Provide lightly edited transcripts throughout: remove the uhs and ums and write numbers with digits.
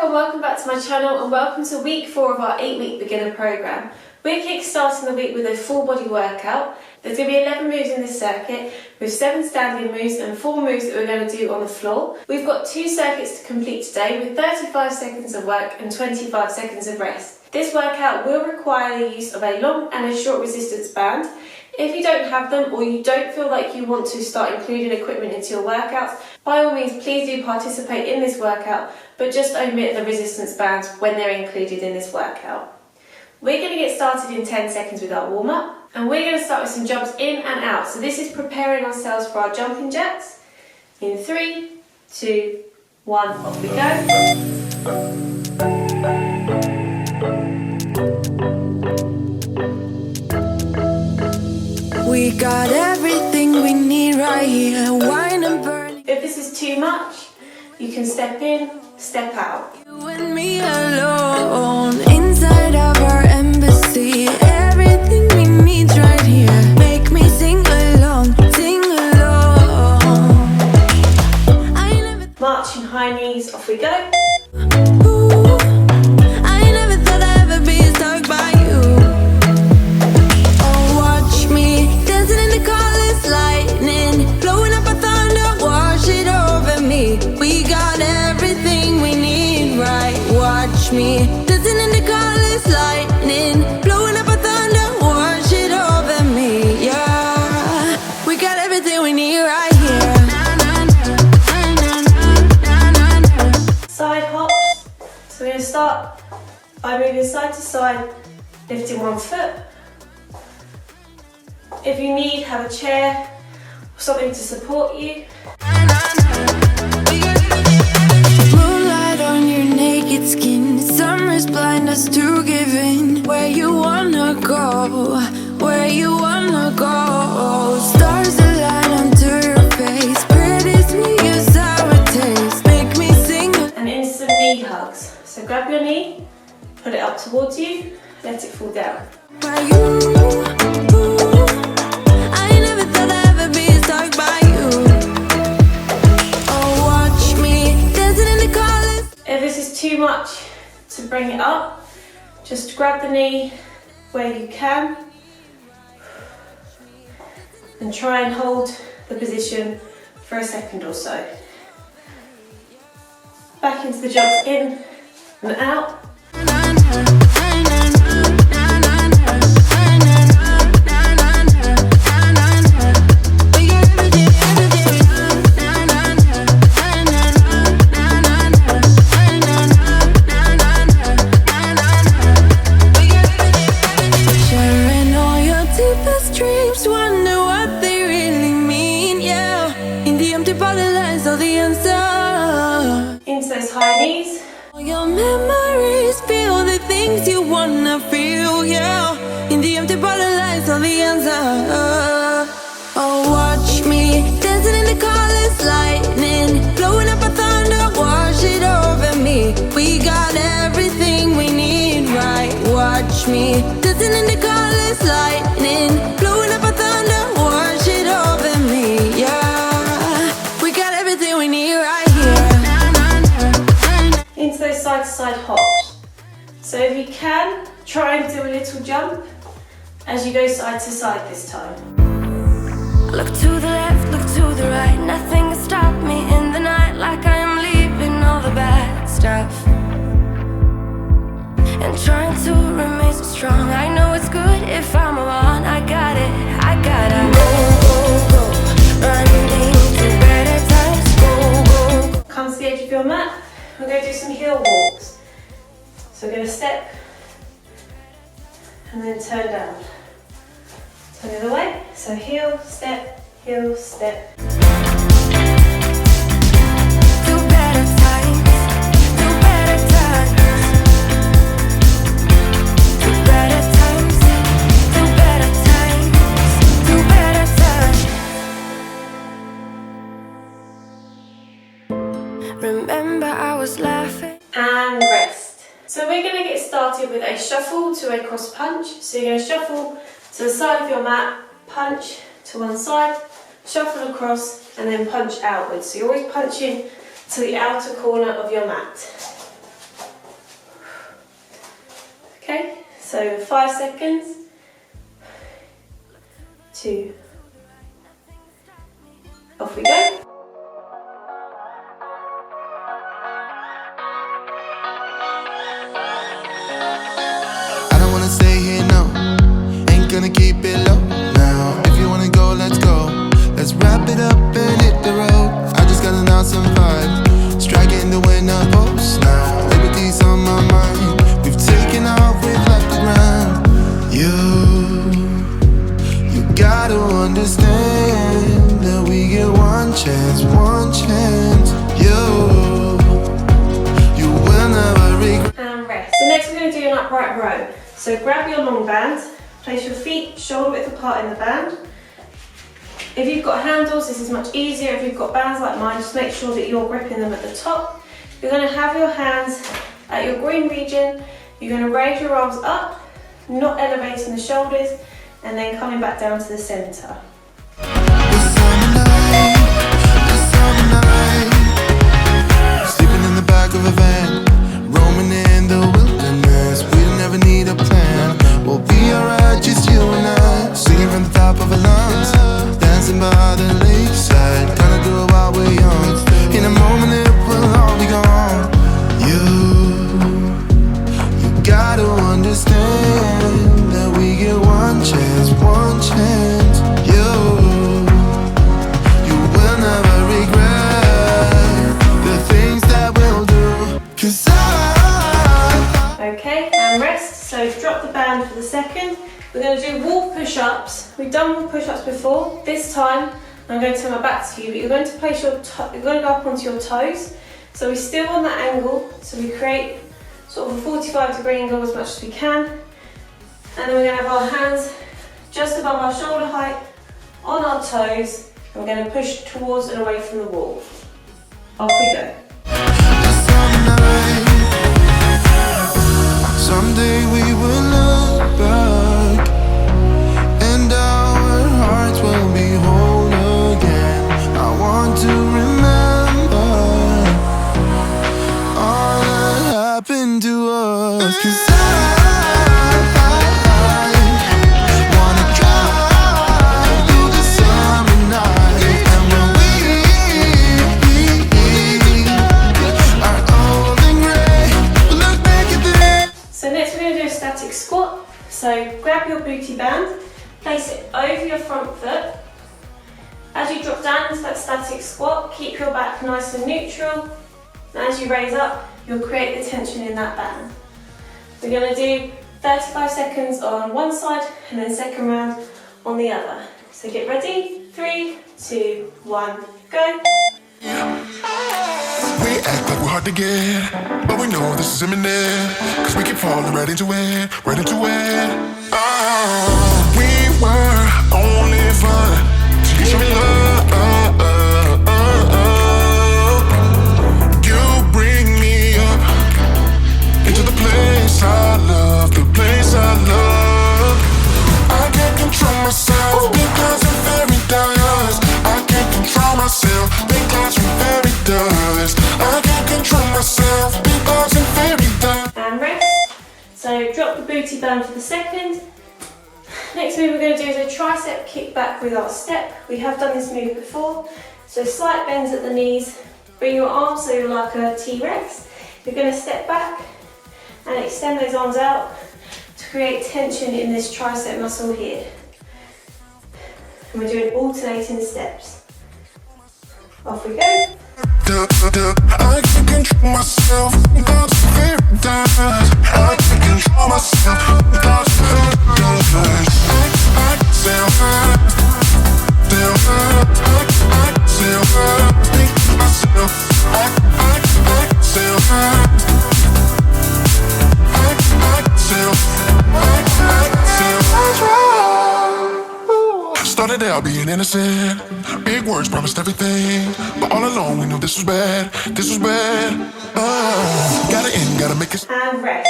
everyone, welcome back to my channel and welcome to week 4 of our 8-week beginner program. We're kick-starting the week with a full body workout. There's going to be 11 moves in this circuit with 7 standing moves and 4 moves that we're going to do on the floor. We've got 2 circuits to complete today with 35 seconds of work and 25 seconds of rest. This workout will require the use of a long and a short resistance band. If you don't have them or you don't feel like you want to start including equipment into your workouts, by all means please do participate in this workout, but just omit the resistance bands when they're included in this workout. We're going to get started in 10 seconds with our warm-up, and we're going to start with some jumps in and out. So this is preparing ourselves for our jumping jacks. In 3, 2, 1, off we go. We got everything we need right here, wine and burning. If this is too much, you can step in, step out. You and me alone, inside of our embassy. Everything we need right here. Make me sing along, sing along. Marching high knees, off we go. Ooh, I never thought I'd ever be stuck by you. Oh, watch me dancing in the colors, lightning, blowing up a thunder, wash it over me. We got everything we need, right? Watch me dancing in the colors, lightning, blowing up a thunder, wash it over me. Yeah, we got everything we need right here. Side hops. So we're going to start by moving side to side, lifting one foot. If you need, have a chair or something to support you. Moonlight on your naked skin, summer's blind us to giving. Where you wanna go, where you wanna go. Stars align onto your face, pretty sweet, your sour taste. Make me sing. And instant knee hugs. So grab your knee, put it up towards you, let it fall down. By you, I never thought I'd ever be stuck by you. Oh, watch me dancing in the colors. If this is too much to bring it up, just grab the knee where you can and try and hold the position for a second or so. Back into the jumps in and out. Sharing all your deepest dreams, wonder what they really mean, yeah. In the empty bottle lies all the answer. Into those high knees. All your memories, feel the things you wanna feel, yeah. In the empty bottle lies all the answer. Oh, watch me dancing in the colors, lightning, blowing up a thunder, wash it over me. We got everything we need, right? Watch me dancing in the colors, lightning, blowing up a thunder, wash it over me, yeah. We got everything we need right here. Into those side to side hops. So if you can, try and do a little jump as you go side to side this time. Look to the left, look to the right. Nothing can stop me in the night, like I am leaving all the bad stuff and trying to remain so strong. I know it's good if I'm alone. I got it, I gotta go, go, go. Running to better times, go, go. Come to the edge of your mat. We're going to do some heel walks. So we're going to step and then turn down. Turn the other way. So heel, step, heel, step. To better times, to better times. To better times, to better times, to better times. Remember I was laughing. And rest. So we're going to get started with a shuffle to a cross punch. So you're going to shuffle to the side of your mat, punch to one side, shuffle across and then punch outwards. So you're always punching to the outer corner of your mat. Okay, so 5 seconds. 2. Off we go. I don't wanna stay here, no. Ain't gonna keep it low now. If you wanna go, let's go. Let's wrap it up and hit the road. I just got an awesome vibe, striking the winner post now. Liberty's on my mind. We've taken off, we've left the ground. You gotta understand that we get one chance, one chance. You will never regret. And rest. So next we're going to do an upright row. So grab your long band, place your feet shoulder width apart in the band. If you've got handles, this is much easier. If you've got bands like mine, just make sure that you're gripping them at the top. You're going to have your hands at your groin region. You're going to raise your arms up, not elevating the shoulders, and then coming back down to the centre. Sleeping in the back of a van, roaming in the wilderness. We never need a plan. We'll be alright, just you and I. Singing from the top of our lungs, dancing by the lakeside. Gonna do it while we're young. In a moment it will all be gone. You gotta understand that we get one chance, one chance. You will never regret the things that we'll do. 'Cause Okay, and rest. So drop the band for the second. We're going to do wall push-ups. We've done wall push-ups before. This time, I'm going to turn my back to you, but you're going to place you're going to go up onto your toes. So we're still on that angle. So we create sort of a 45-degree angle as much as we can. And then we're going to have our hands just above our shoulder height on our toes. And we're going to push towards and away from the wall. Off we go. someday we will look back and our hearts will be whole again. I want to remember all that happened to us. 'Cause I wanna drive through the summer night. And when we are old and grey, we'll look back at this. So next we're going to do a static squat. So grab your booty band, place it over your front foot. As you drop down into that static squat, keep your back nice and neutral. And as you raise up, you'll create the tension in that band. We're going to do 35 seconds on one side and then second round on the other. So get ready. 3, 2, 1, go. We act like we're hard to get, but we know this is imminent. 'Cause we keep falling right into it, right into it. We were only fun till you show me love. You bring me up into the place I love, the place I love. I can't control myself because I'm very dust. I can't control myself because I'm very dust. I can't control myself because I'm very dust. And rest. So drop the booty band for the second. Next move we're going to do is a tricep kick back with our step. We have done this move before. So slight bends at the knees. Bring your arms so you're like a T-Rex. You're going to step back and extend those arms out to create tension in this tricep muscle here. And we're doing alternating steps. Off we go. I can't control myself because I'm very dust. I can't control myself because I'm very dust. I still hurt, still hurt. I still hurt, think myself. I still hurt. Started out being innocent, big words promised everything, but all along we knew this was bad, this was bad. Gotta end, gotta make it. And rest.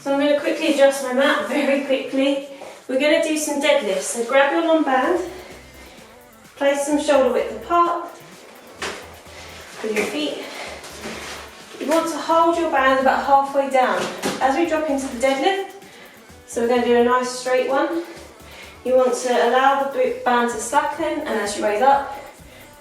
So I'm going to quickly adjust my mat very quickly. We're going to do some deadlifts. So grab your long band, place them shoulder width apart with your feet. You want to hold your band about halfway down. As we drop into the deadlift, So we're going to do a nice straight one. You want to allow the band to slacken, and as you raise up,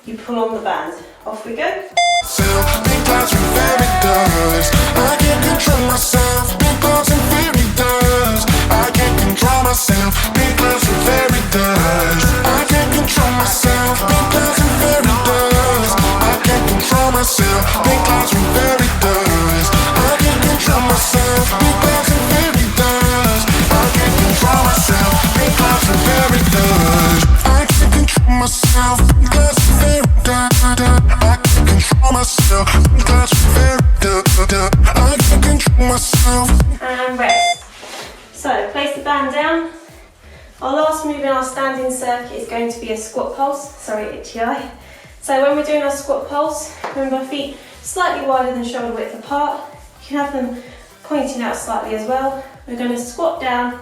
you pull on the band. Off we go. Because we're very does. I can't control myself because I'm very does. I can't control myself because I'm very does. I can't control myself because I'm very does. I can't control myself because I'm very does. I can't control myself because I'm very does. I can't control myself because I'm very does. I can't control myself because I'm very does. I can't control myself because I'm very does. I can't control myself. And rest. So place the band down. Our last move in our standing circuit is going to be a squat pulse. Sorry, itchy eye. So when we're doing our squat pulse, remember our feet slightly wider than shoulder width apart. You can have them pointing out slightly as well. We're going to squat down,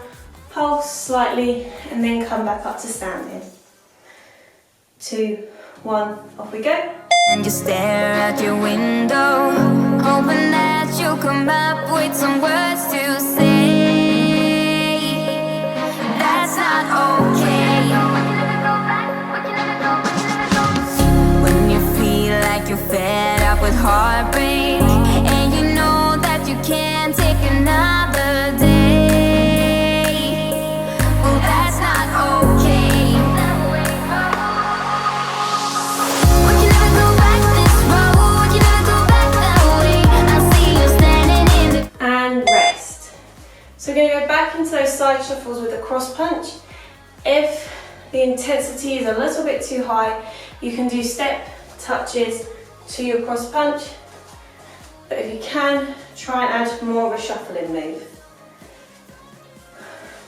pulse slightly, and then come back up to standing. 2, 1, off we go. And you stare out your window, hoping that you'll come up with some words to say. That's not okay. When you feel like you're fed up with heartbreak, and you know that you can't take another day. Well, that's not okay. And rest. So we're going to go back into those side shuffles with a cross punch. If the intensity is a little bit too high, you can do step touches to your cross punch. But if you can, try and add more of a shuffling move.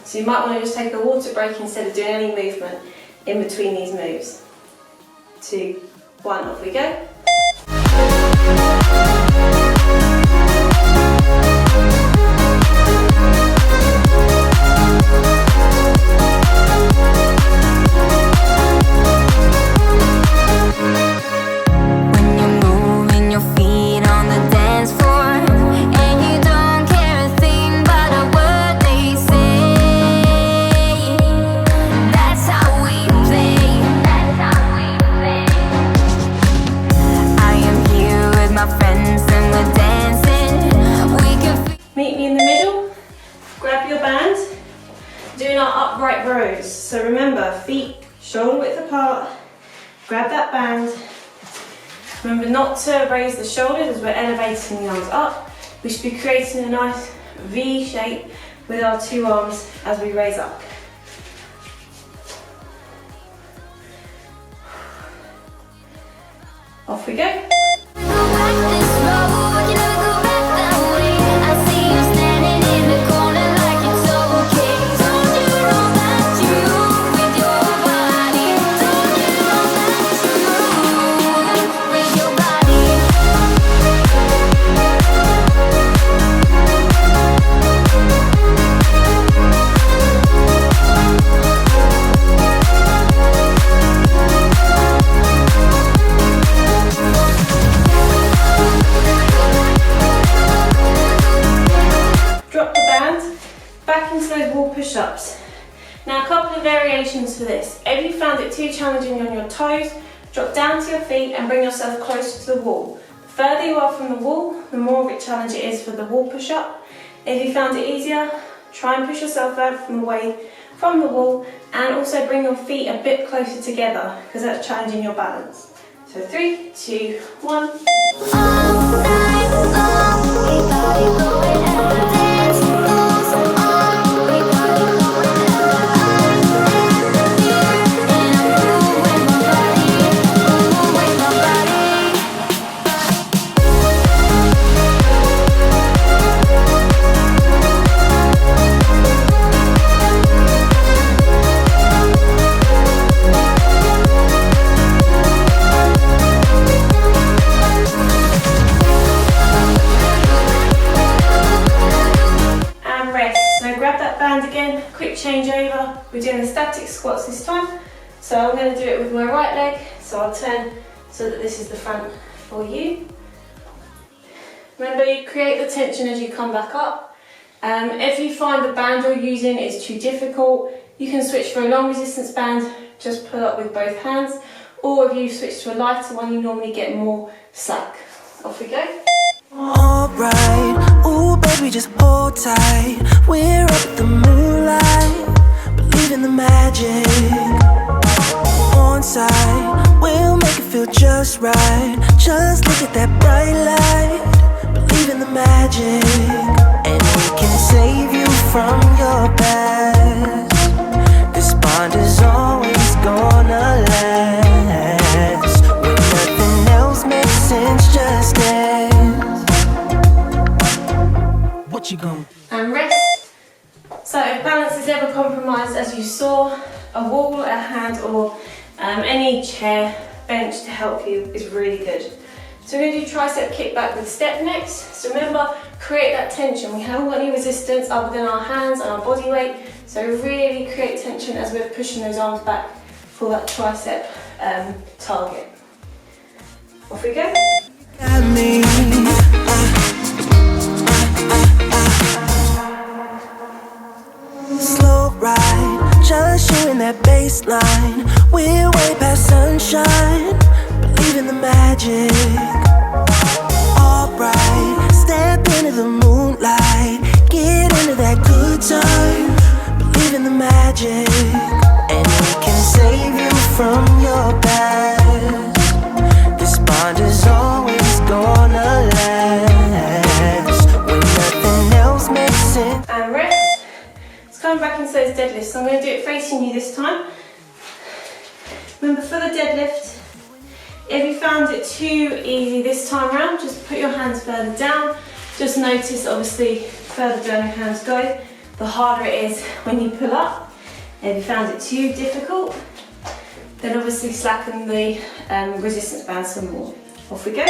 So you might want to just take a water break instead of doing any movement in between these moves. 2, 1, off we go. Meet me in the middle, grab your band, doing our upright rows. So remember, feet shoulder width apart, grab that band. Remember not to raise the shoulders as we're elevating the arms up. We should be creating a nice V shape with our 2 arms as we raise up. Off we go. Push-ups. Now a couple of variations for this. If you found it too challenging on your toes, drop down to your feet and bring yourself closer to the wall. The further you are from the wall, the more of a challenge it is for the wall push-up. If you found it easier, try and push yourself out from the wall, and also bring your feet a bit closer together because that's challenging your balance. So 3, 2, 1. All night long, we body going out, dance moves on, we body going out. I'm here and I'm moving my body. Again, quick change over. We're doing the static squats this time. So I'm going to do it with my right leg. So I'll turn so that this is the front for you. Remember, you create the tension as you come back up If you find the band you're using is too difficult, you can switch for a long resistance band, just pull up with both hands, or if you switch to a lighter one, you normally get more slack. Off we go. Alright, ooh baby, just hold tight. We're up at the moonlight, believe in the magic. On side, we'll make it feel just right. Just look at that bright light, believe in the magic. And we can save you from your past. This bond is always gonna last. When nothing else makes sense, just dance. What you gonna do? And rest. So if balance is ever compromised, as you saw, a wall, a hand, or any chair, bench to help you is really good. So we're going to do tricep kickback with step next. So remember, create that tension. We haven't got any resistance other than our hands and our body weight. So really create tension as we're pushing those arms back for that tricep target. Off we go. Got me. Slow ride, just you in that baseline. We're way past sunshine, believe in the magic. Alright, step into the moonlight, get into that good time, believe in the magic. And we can save you from your past. This bond is always gonna last. When nothing else makes sense. And rest. Let's come back into those deadlifts. So I'm going to do it facing you this time. Remember, for the deadlift, if you found it too easy this time around, just put your hands further down. Just notice, obviously, further down your hands go, the harder it is when you pull up. If you found it too difficult, then obviously slacken the resistance band some more. Off we go.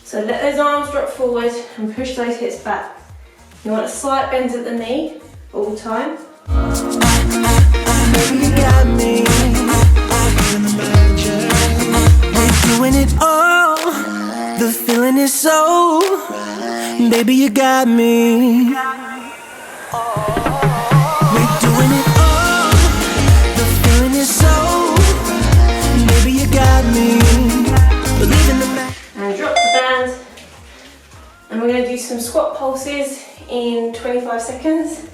So let those arms drop forward and push those hips back. You want a slight bend at the knee all the time. Baby, you got me. We're doing it all. The feeling is so. Baby, you got me. We're doing it all. The feeling is so. Baby, you got me. Believe in the magic. And drop the band. And we're going to do some squat pulses in 25 seconds.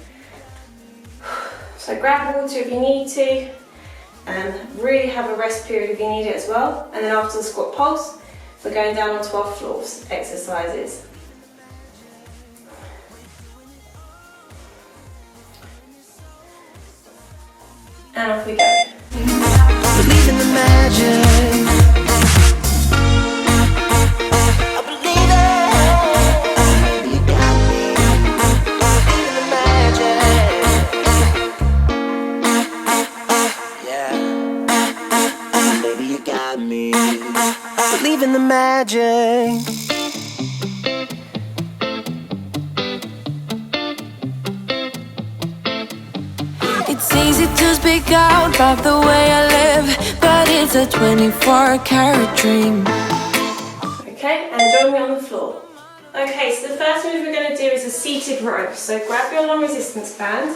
So grab water if you need to, and really have a rest period if you need it as well. And then after the squat pulse, we're going down on 12 floors exercises. And off we go. Believe in the magic. I believe it. You got me. Believe in the magic. Yeah. Baby, you got me. Believe in the magic. It's easy to speak out about the way I live, but it's a 24-karat dream. Okay, and join me on the floor. Okay, so the first move we're going to do is a seated row. So grab your long resistance band.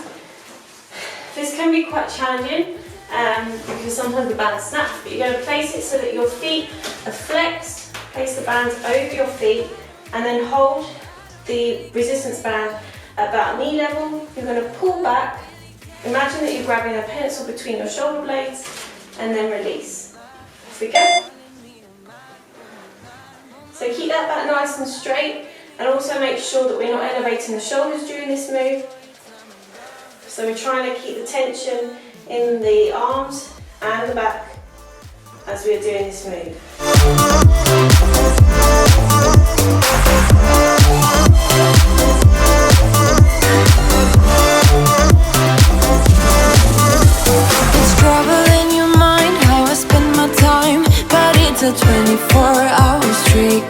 This can be quite challenging because sometimes the band snaps, but you're going to place it so that your feet are flexed. Place the band over your feet and then hold the resistance band at about knee level. You're going to pull back. Imagine that you're grabbing a pencil between your shoulder blades and then release. Off we go. So keep that back nice and straight, and also make sure that we're not elevating the shoulders during this move. So we're trying to keep the tension in the arms and the back as we're doing this move. It's trouble in your mind, how I spend my time, but it's a 24-hour streak.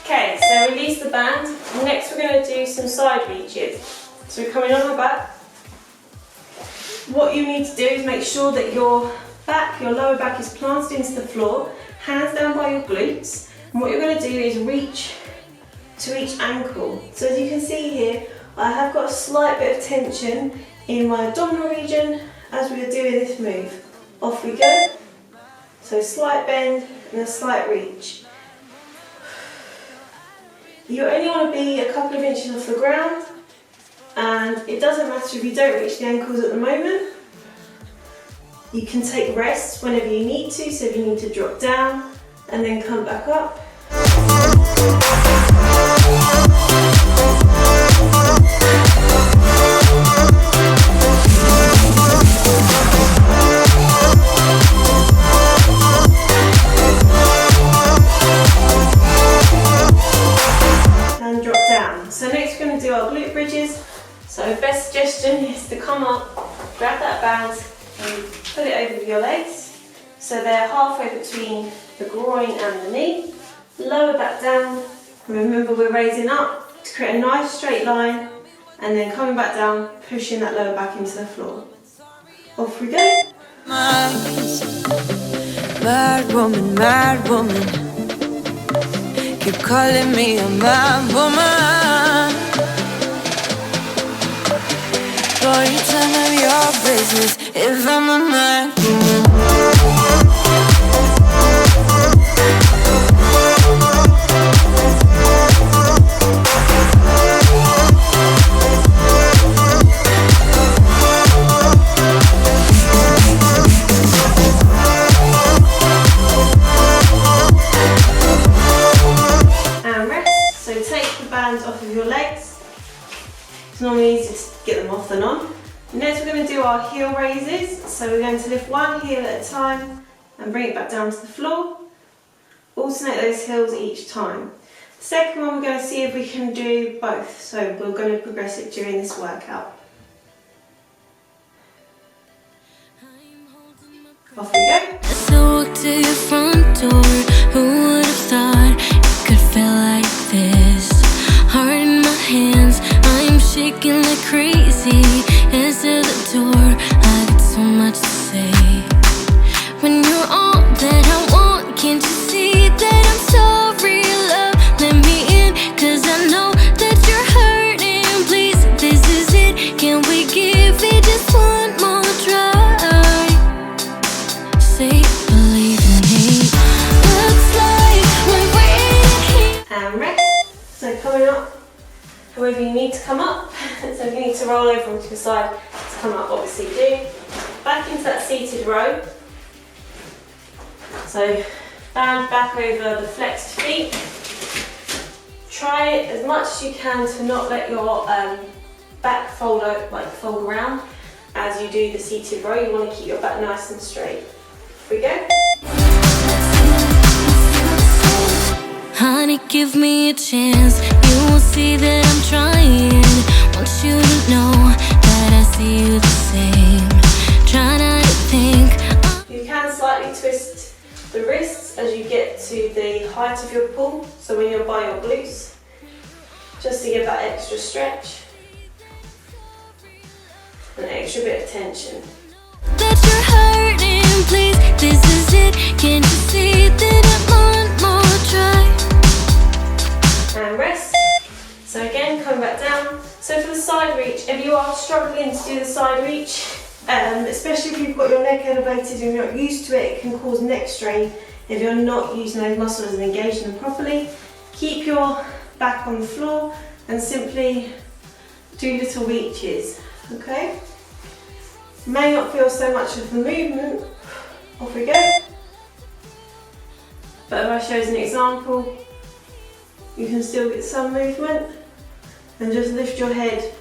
Okay, so release the band. Next we're going to do some side reaches. So we're coming on our back. What you need to do is make sure that your back, your lower back is planted into the floor, hands down by your glutes. And what you're going to do is reach to each ankle. So as you can see here, I have got a slight bit of tension in my abdominal region as we are doing this move. Off we go. So slight bend and a slight reach. You only want to be a couple of inches off the ground, and it doesn't matter if you don't reach the ankles at the moment. You can take rests whenever you need to, so if you need to drop down and then come back up. And drop down. So next we're going to do our glute bridges. So best suggestion is to come up, grab that band and put it over your legs. So they're halfway between the groin and the knee. Lower back down. Remember, we're raising up to create a nice straight line, and then coming back down, pushing that lower back into the floor. Off we go. Mad woman, keep calling me a mad woman. Boy, it's none of your business if I'm a mad woman. Off of your legs. It's normally easiest to get them off than on. Next we're going to do our heel raises. So we're going to lift one heel at a time and bring it back down to the floor. Alternate those heels each time. The second one we're going to see if we can do both. So we're going to progress it during this workout. Off we go. As I walk to your front door, who would have thought it could feel like this? Heart in my hands, I'm shaking like crazy. Answer the door, I got so much to say. When you're all that I want, can't you see that I'm sorry, love? Let me in, cause I know that you're hurting. Please, this is it, can we give it just one more try? Say, believe in me. Looks like we're waiting here. And rest. So coming up, however you need to come up. So if you need to roll over onto the side to come up, obviously do. Back into that seated row. So band back over the flexed feet. Try as much as you can to not let your back fold around as you do the seated row. You want to keep your back nice and straight. Here we go. Honey, give me a chance. You will see that I'm trying. Want you to know that I see you the same. Try not to think. You can slightly twist the wrists as you get to the height of your pull. So when you're by your glutes, just to give that extra stretch and an extra bit of tension. That you're hurting, please. This is it. Can't you see that I want more try? And rest. So again, coming back down. So for the side reach, if you are struggling to do the side reach, especially if you've got your neck elevated and you're not used to it, it can cause neck strain if you're not using those muscles and engaging them properly. Keep your back on the floor and simply do little reaches, okay? May not feel so much of the movement. Off we go. But if I show as an example, you can still get some movement, and just lift your head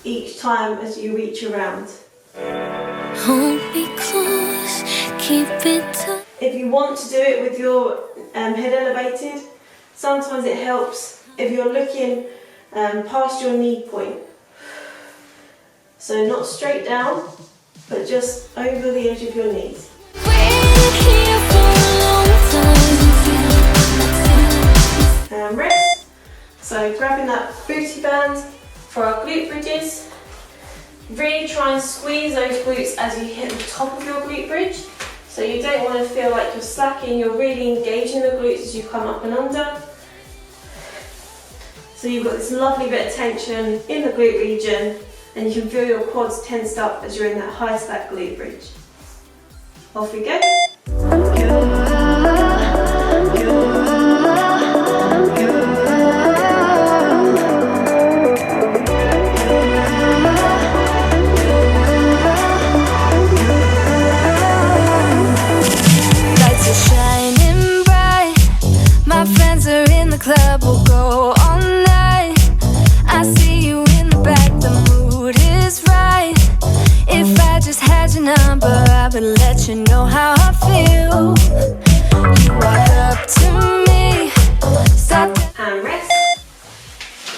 each time as you reach around. Hold me close, keep it tight. If you want to do it with your head elevated, sometimes it helps if you're looking past your knee point. So not straight down, but just over the edge of your knees. Waited here for a long time. And rest. So grabbing that booty band for our glute bridges. Really try and squeeze those glutes as you hit the top of your glute bridge. So you don't want to feel like you're slacking, you're really engaging the glutes as you come up and under. So you've got this lovely bit of tension in the glute region, and you can feel your quads tensed up as you're in that high stack glute bridge. Off we go. Lights are shining bright. My friends are in the club, we'll go all night. I see you in the back, the mood is right. If I just had your number, I would let you know how I feel. You walk up to me, stop And rest.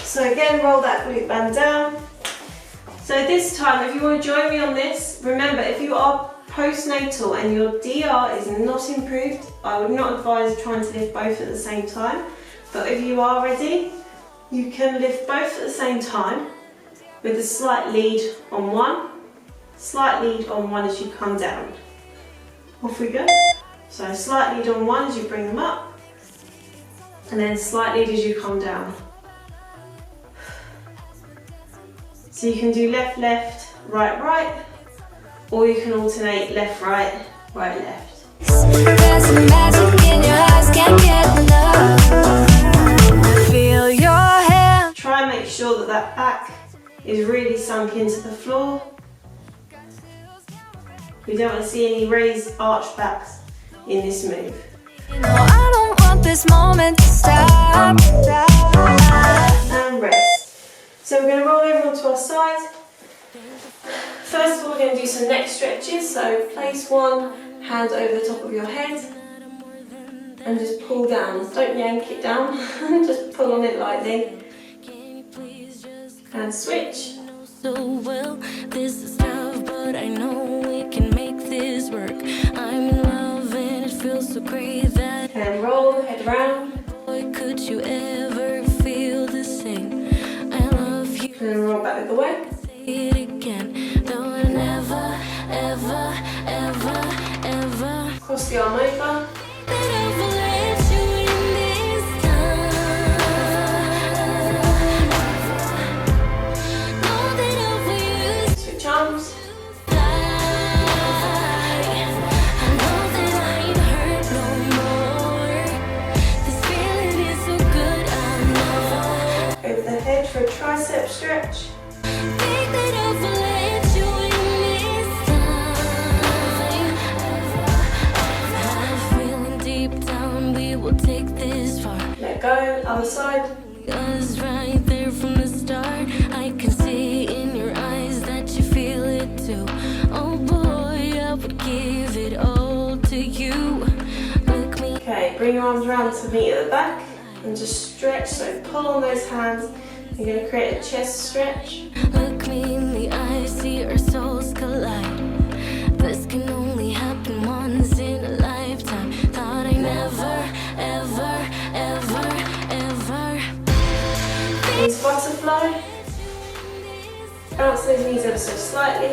So again, roll that glute band down. So this time, if you want to join me on this, remember if you are postnatal and your DR is not improved, I would not advise trying to lift both at the same time. But if you are ready, you can lift both at the same time with a slight lead on one, slight lead on one as you come down. Off we go. So slight lead on one as you bring them up, and then slight lead as you come down. So you can do left, left, right, right, or you can alternate left, right, right, left. There's some magic in your eyes, can't get enough. Feel your hand. Try and make sure that that back is really sunk into the floor. We don't want to see any raised arched backs in this move. You know I don't want this moment to stop. And rest. So we're going to roll over onto our side. First of all, we're going to do some neck stretches. So place one hand over the top of your head and just pull down. Don't yank it down, just pull on it lightly. And switch. So well, this is tough, but I know we can make this work. I'm in love and it feels so great that And roll, head around. boy, could you ever feel the same? I love you. And then roll back the other way. Say it again. Though I never, ever, ever, ever Cross the arm over. that I've let you in this time. Know that I've used Switch arms. Over the head for a tricep stretch. Let go, other side. Right there from the start, I can see in your eyes that you feel it too. Oh boy, I would give it all to you. Look me. Okay, bring your arms around to meet at the back and just stretch. So pull on those hands. You're going to create a chest stretch. Look me in the eyes, see our souls collide. This can only happen once in a lifetime. Thought I never, ever, ever, ever. Knees butterfly. Bounce those knees ever so slightly.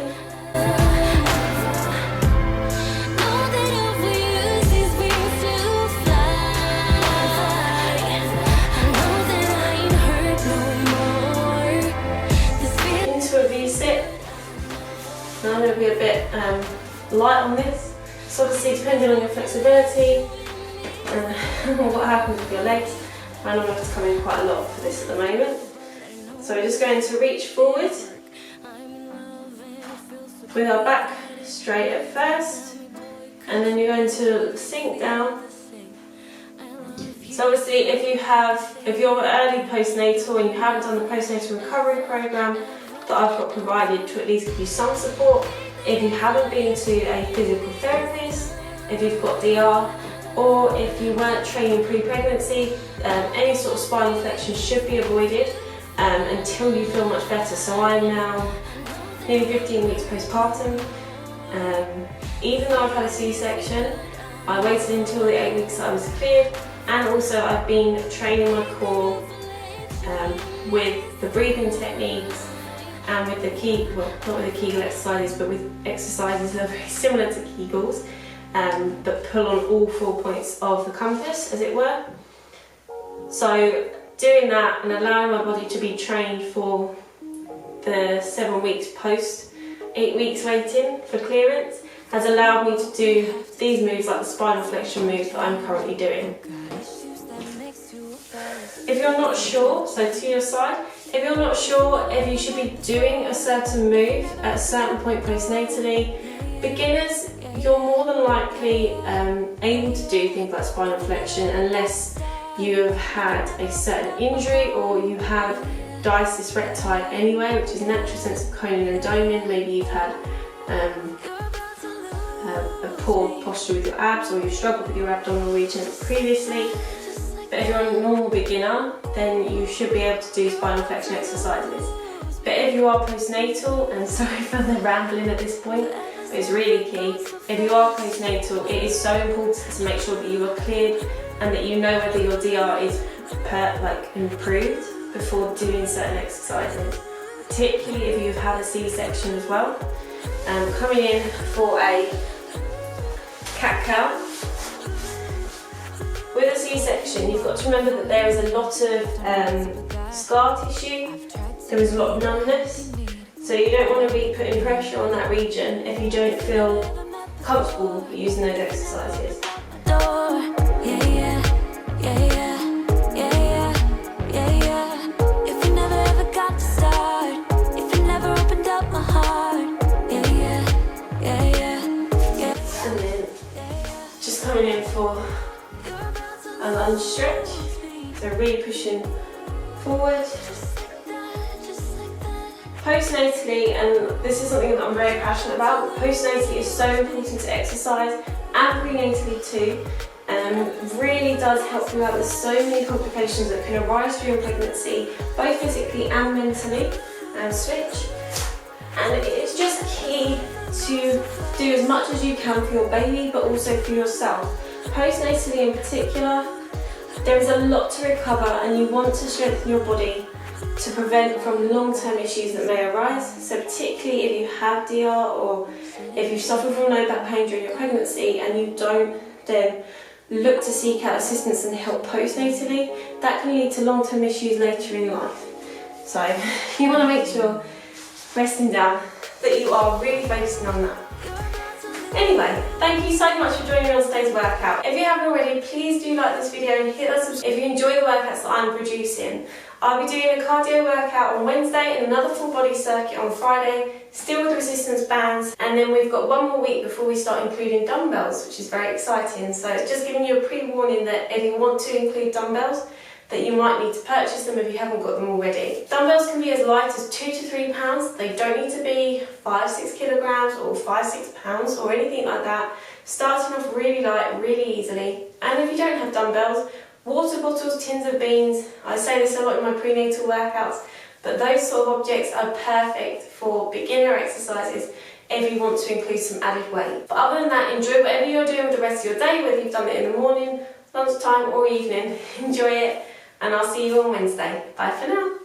Into a V-sit. Now I'm going to be a bit light on this. So obviously depending on your flexibility and what happens with your legs, I know I have to come in quite a lot for this at the moment. So we're just going to reach forward with our back straight at first, and then you're going to sink down. So obviously if you're early postnatal and you haven't done the postnatal recovery program that I've got provided to at least give you some support, if you haven't been to a physical therapist, if you've got DR, or if you weren't training pre-pregnancy, any sort of spinal flexion should be avoided until you feel much better. So I'm now nearly 15 weeks postpartum. Even though I've had a C-section, I waited until the 8 weeks that I was cleared, and also I've been training my core with the breathing techniques and with the not with the Kegel exercises, but with exercises that are very similar to Kegels, but pull on all 4 points of the compass, as it were. So doing that and allowing my body to be trained for the 7 weeks post 8 weeks waiting for clearance has allowed me to do these moves, like the spinal flexion move that I'm currently doing. If you're not sure, so to your side, if you're not sure if you should be doing a certain move at a certain point postnatally, beginners, you're more than likely able to do things like spinal flexion unless you have had a certain injury or you have diastasis recti anyway, which is natural sense of coning and doming. Maybe you've had a poor posture with your abs, or you've struggled with your abdominal region previously. But if you're a normal beginner, then you should be able to do spinal flexion exercises. But if you are postnatal, and sorry for the rambling at this point, but it's really key. If you are postnatal, it is so important to make sure that you are cleared and that you know whether your DR is improved before doing certain exercises, particularly if you've had a C-section as well. Coming in for a cat-cow. With a C-section, you've got to remember that there is a lot of scar tissue, there is a lot of numbness, so you don't want to be putting pressure on that region if you don't feel comfortable using those exercises. And then just coming in for a lunge stretch, so really pushing forward. Postnatally, and this is something that I'm very passionate about, postnatally is so important to exercise, and prenatally too. Really does help you out. There's so many complications that can arise during pregnancy, both physically and mentally, and switch. And it's just key to do as much as you can for your baby, but also for yourself. Postnatally in particular, there is a lot to recover, and you want to strengthen your body to prevent from long-term issues that may arise. So particularly if you have DR or if you've suffered from low back pain during your pregnancy and you don't then look to seek out assistance and help postnatally, that can lead to long-term issues later in life. So you want to make sure, resting down, that you are really focusing on that. Anyway, thank you so much for joining me on today's workout. If you haven't already, please do like this video and hit that subscribe if you enjoy the workouts that I'm producing. I'll be doing a cardio workout on Wednesday and another full body circuit on Friday, still with resistance bands, and then we've got 1 more week before we start including dumbbells, which is very exciting. So just giving you a pre-warning that if you want to include dumbbells, that you might need to purchase them if you haven't got them already. Dumbbells can be as light as 2 to 3 pounds. They don't need to be 5-6 kilograms or 5-6 pounds or anything like that. Starting off really light, really easily. And if you don't have dumbbells, water bottles, tins of beans. I say this a lot in my prenatal workouts, but those sort of objects are perfect for beginner exercises if you want to include some added weight. But other than that, enjoy whatever you're doing with the rest of your day, whether you've done it in the morning, lunchtime or evening. Enjoy it, and I'll see you on Wednesday. Bye for now.